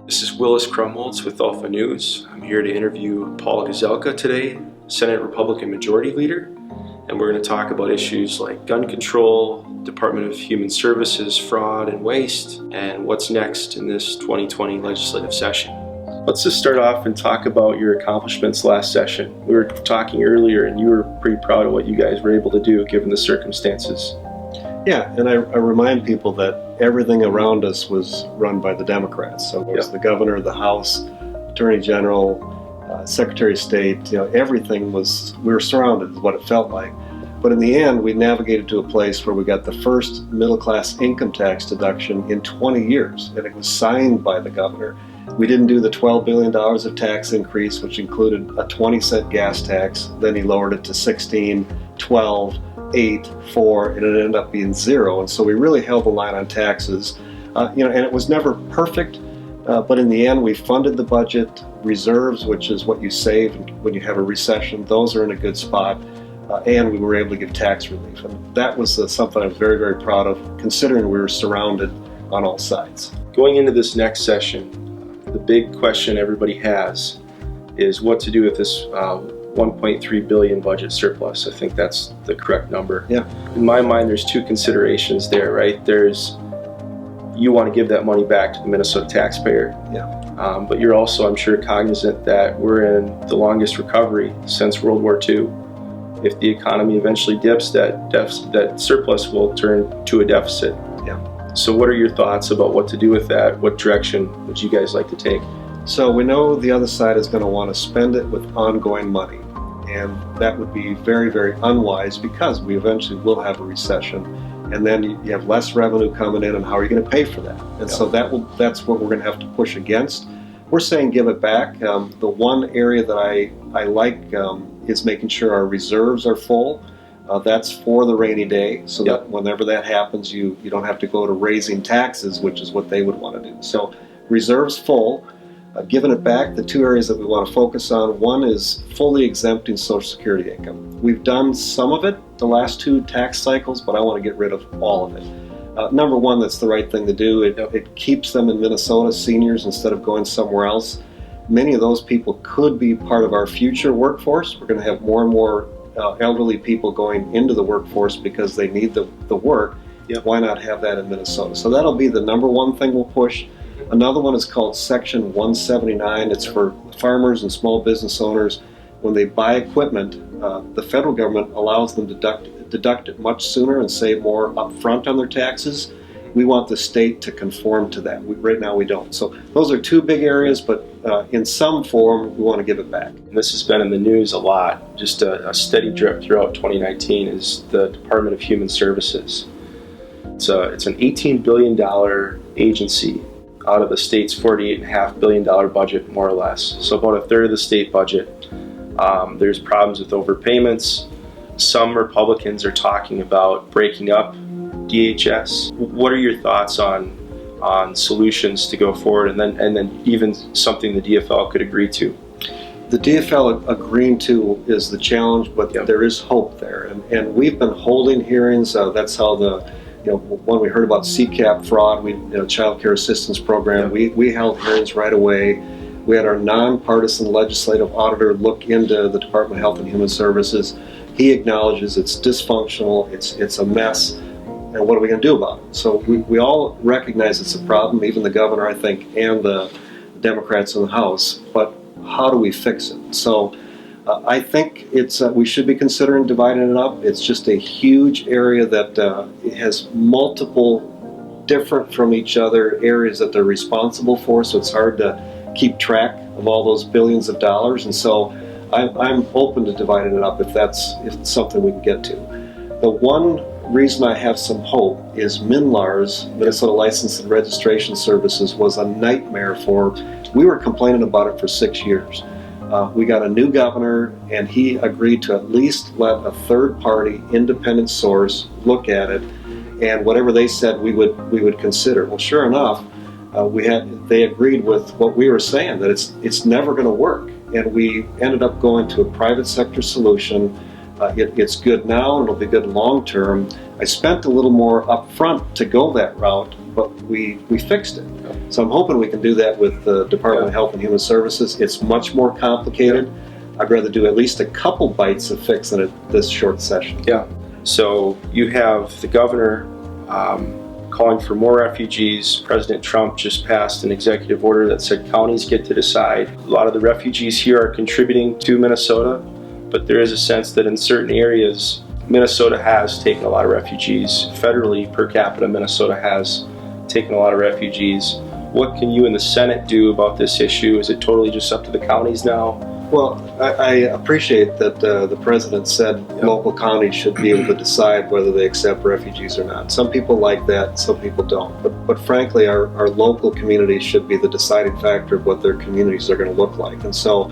This is Willis Krumholz with Alpha News. I'm here to interview Paul Gazelka today, Senate Republican Majority Leader, and we're going to talk about issues like gun control, Department of Human Services, fraud and waste, and what's next in this 2020 legislative session. Let's just start off and talk about your accomplishments last session. We were talking earlier and you were pretty proud of what you guys were able to do given the circumstances. Yeah, and I remind people that everything around us was run by the Democrats. So it was the governor, the House, Attorney General, Secretary of State, everything was, we were surrounded is what it felt like. But in the end, we navigated to a place where we got the first middle-class income tax deduction in 20 years, and it was signed by the governor. We didn't do the $12 billion of tax increase, which included a 20-cent gas tax. Then he lowered it to 16, 12, 8, 4, and it ended up being 0. And so we really held the line on taxes. And it was never perfect, but in the end we funded the budget. Reserves, which is what you save when you have a recession, those are in a good spot. And we were able to give tax relief. And that was something I was very, very proud of, considering we were surrounded on all sides. Going into this next session, the big question everybody has is what to do with this 1.3 billion budget surplus. I think that's the correct number. Yeah. In my mind, there's two considerations there, right? There's, you want to give that money back to the Minnesota taxpayer. Yeah. But you're also, I'm sure, cognizant that we're in the longest recovery since World War II. If the economy eventually dips, that surplus will turn to a deficit. Yeah. So what are your thoughts about what to do with that? What direction would you guys like to take? So we know the other side is going to want to spend it with ongoing money, and that would be very, very unwise because we eventually will have a recession, and then you have less revenue coming in, and how are you going to pay for that? And so that's what we're going to have to push against. We're saying give it back. The one area that I like is making sure our reserves are full. That's for the rainy day, so that whenever that happens, you don't have to go to raising taxes, which is what they would want to do. So reserves full. Giving it back, the two areas that we want to focus on, one is fully exempting Social Security income. We've done some of it the last two tax cycles, but I want to get rid of all of it. Number one, that's the right thing to do. It keeps them in Minnesota, seniors, instead of going somewhere else. Many of those people could be part of our future workforce. We're going to have more and more elderly people going into the workforce because they need the work. Why not have that in Minnesota? So that'll be the number one thing we'll push. Another one is called Section 179. It's for farmers and small business owners. When they buy equipment, the federal government allows them to deduct it much sooner and save more up front on their taxes. We want the state to conform to that. Right now we don't. So those are two big areas, but in some form we want to give it back. And this has been in the news a lot. Just a steady drip throughout 2019 is the Department of Human Services. It's an $18 billion agency out of the state's $48.5 billion budget, more or less. So about a third of the state budget. There's problems with overpayments. Some Republicans are talking about breaking up DHS. What are your thoughts on solutions to go forward, and then even something the DFL could agree to? The DFL agreeing to is the challenge, but there is hope there. And we've been holding hearings. That's how when we heard about CCAP fraud, Child Care Assistance Program, we held hearings right away. We had our nonpartisan legislative auditor look into the Department of Health and Human Services. He acknowledges it's dysfunctional, it's a mess, and what are we going to do about it? So we all recognize it's a problem, even the governor, I think, and the Democrats in the House, but how do we fix it? So I think we should be considering dividing it up. It's just a huge area that has multiple different from each other areas that they're responsible for, so it's hard to keep track of all those billions of dollars. And so I'm open to dividing it up if it's something we can get to. The one reason I have some hope is MNLARS, Minnesota License and Registration Services, was a nightmare we were complaining about it for 6 years. We got a new governor, and he agreed to at least let a third-party independent source look at it, and whatever they said we would consider. Well, sure enough, they agreed with what we were saying, that it's never going to work, and we ended up going to a private sector solution. It's good now, and it'll be good long term. I spent a little more up front to go that route, but we fixed it. So I'm hoping we can do that with the Department of Health and Human Services. It's much more complicated. I'd rather do at least a couple bites of fixing it this short session. Yeah. So you have the governor calling for more refugees. President Trump just passed an executive order that said counties get to decide. A lot of the refugees here are contributing to Minnesota, but there is a sense that in certain areas, Minnesota has taken a lot of refugees. Federally, per capita, Minnesota has taken a lot of refugees. What can you and the Senate do about this issue? Is it totally just up to the counties now? Well, I appreciate that the president said local counties should be able to decide whether they accept refugees or not. Some people like that, some people don't. But frankly, our local communities should be the deciding factor of what their communities are going to look like. And so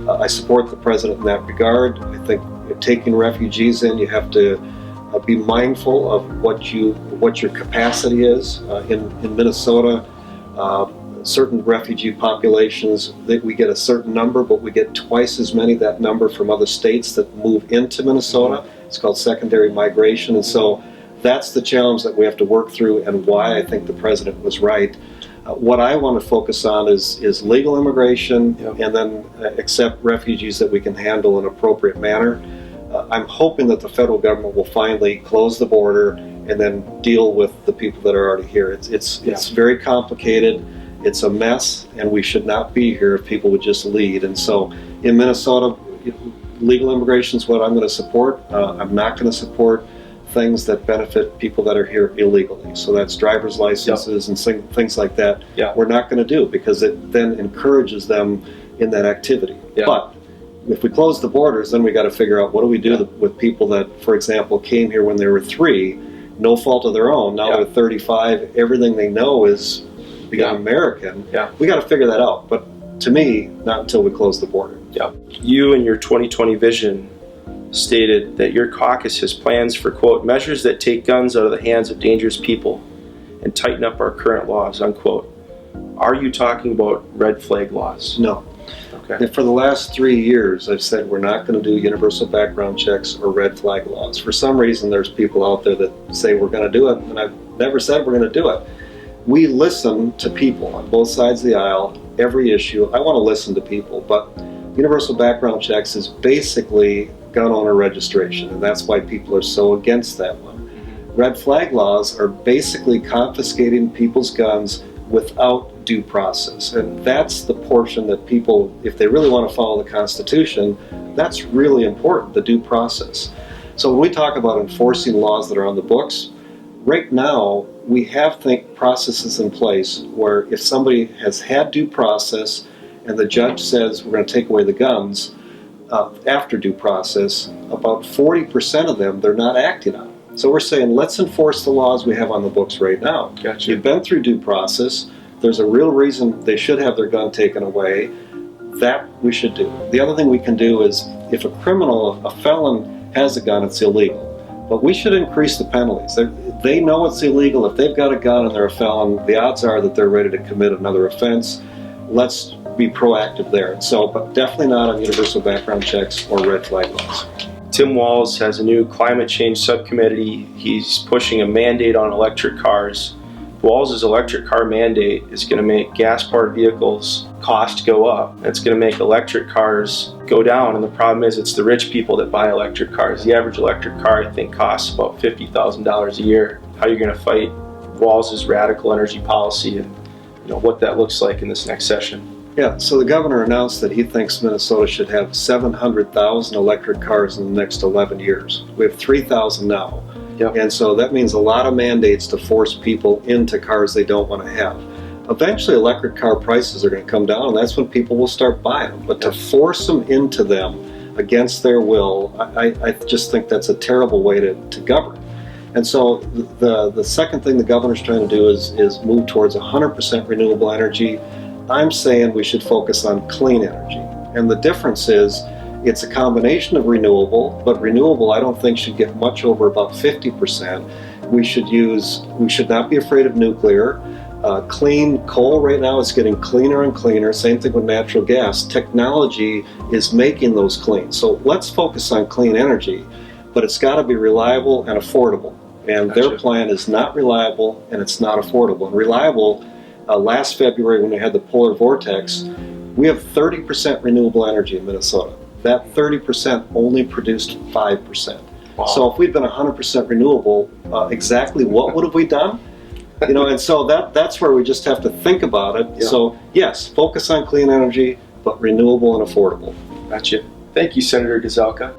I support the president in that regard. I think taking refugees in, you have to be mindful of what your capacity is. In Minnesota, certain refugee populations, that we get a certain number, but we get twice as many that number from other states that move into Minnesota. It's called secondary migration, and so that's the challenge that we have to work through, and why I think the president was right. What I want to focus on is legal immigration, and then accept refugees that we can handle in an appropriate manner. I'm hoping that the federal government will finally close the border and then deal with the people that are already here. It's very complicated. It's a mess, and we should not be here if people would just lead. And so in Minnesota, legal immigration is what I'm going to support. I'm not going to support things that benefit people that are here illegally. So that's driver's licenses and things like that. We're not going to do, because it then encourages them in that activity. But if we close the borders, then we got to figure out what do we do with people that, for example, came here when they were 3, no fault of their own. Now they're 35. Everything they know is become American. We got to figure that out. But to me, not until we close the border. You in your 2020 vision stated that your caucus has plans for, quote, measures that take guns out of the hands of dangerous people and tighten up our current laws, unquote. Are you talking about red flag laws? No. Okay. For the last 3 years, I've said we're not going to do universal background checks or red flag laws. For some reason, there's people out there that say we're going to do it, and I've never said we're going to do it. We listen to people on both sides of the aisle, every issue. I want to listen to people, but universal background checks is basically gun owner registration, and that's why people are so against that one. Red flag laws are basically confiscating people's guns without due process, and that's the portion that people, if they really want to follow the Constitution, that's really important, the due process. So when we talk about enforcing laws that are on the books, right now we have processes in place where if somebody has had due process and the judge says we're going to take away the guns after due process, about 40% of them they're not acting on. So we're saying let's enforce the laws we have on the books right now. Gotcha. You've been through due process. There's a real reason they should have their gun taken away. That we should do. The other thing we can do is if a criminal, a felon has a gun, it's illegal. But we should increase the penalties. They know it's illegal. If they've got a gun and they're a felon, the odds are that they're ready to commit another offense. Let's be proactive there. So, but definitely not on universal background checks or red flag laws. Tim Walz has a new climate change subcommittee. He's pushing a mandate on electric cars. Walz's electric car mandate is going to make gas-powered vehicles cost go up. It's going to make electric cars go down, and the problem is it's the rich people that buy electric cars. The average electric car, I think, costs about $50,000 a year. How are you going to fight Walz's radical energy policy, and what that looks like in this next session? Yeah, so the governor announced that he thinks Minnesota should have 700,000 electric cars in the next 11 years. We have 3,000 now. And so that means a lot of mandates to force people into cars they don't want to have. Eventually electric car prices are going to come down, and that's when people will start buying them. But to force them into them against their will, I just think that's a terrible way to govern. And so the second thing the governor's trying to do is move towards 100% renewable energy. I'm saying we should focus on clean energy. And the difference is it's a combination of renewable, but renewable I don't think should get much over about 50%. We should not be afraid of nuclear. Clean coal right now is getting cleaner and cleaner. Same thing with natural gas. Technology is making those clean. So let's focus on clean energy, but it's got to be reliable and affordable. And their plan is not reliable and it's not affordable. And reliable, last February when we had the polar vortex, we have 30% renewable energy in Minnesota. That 30% only produced 5%. Wow. So if we'd been 100% renewable, exactly what would have we done? You know, and so that's where we just have to think about it. Yeah. So yes, focus on clean energy, but renewable and affordable. Gotcha. Thank you, Senator Gazelka.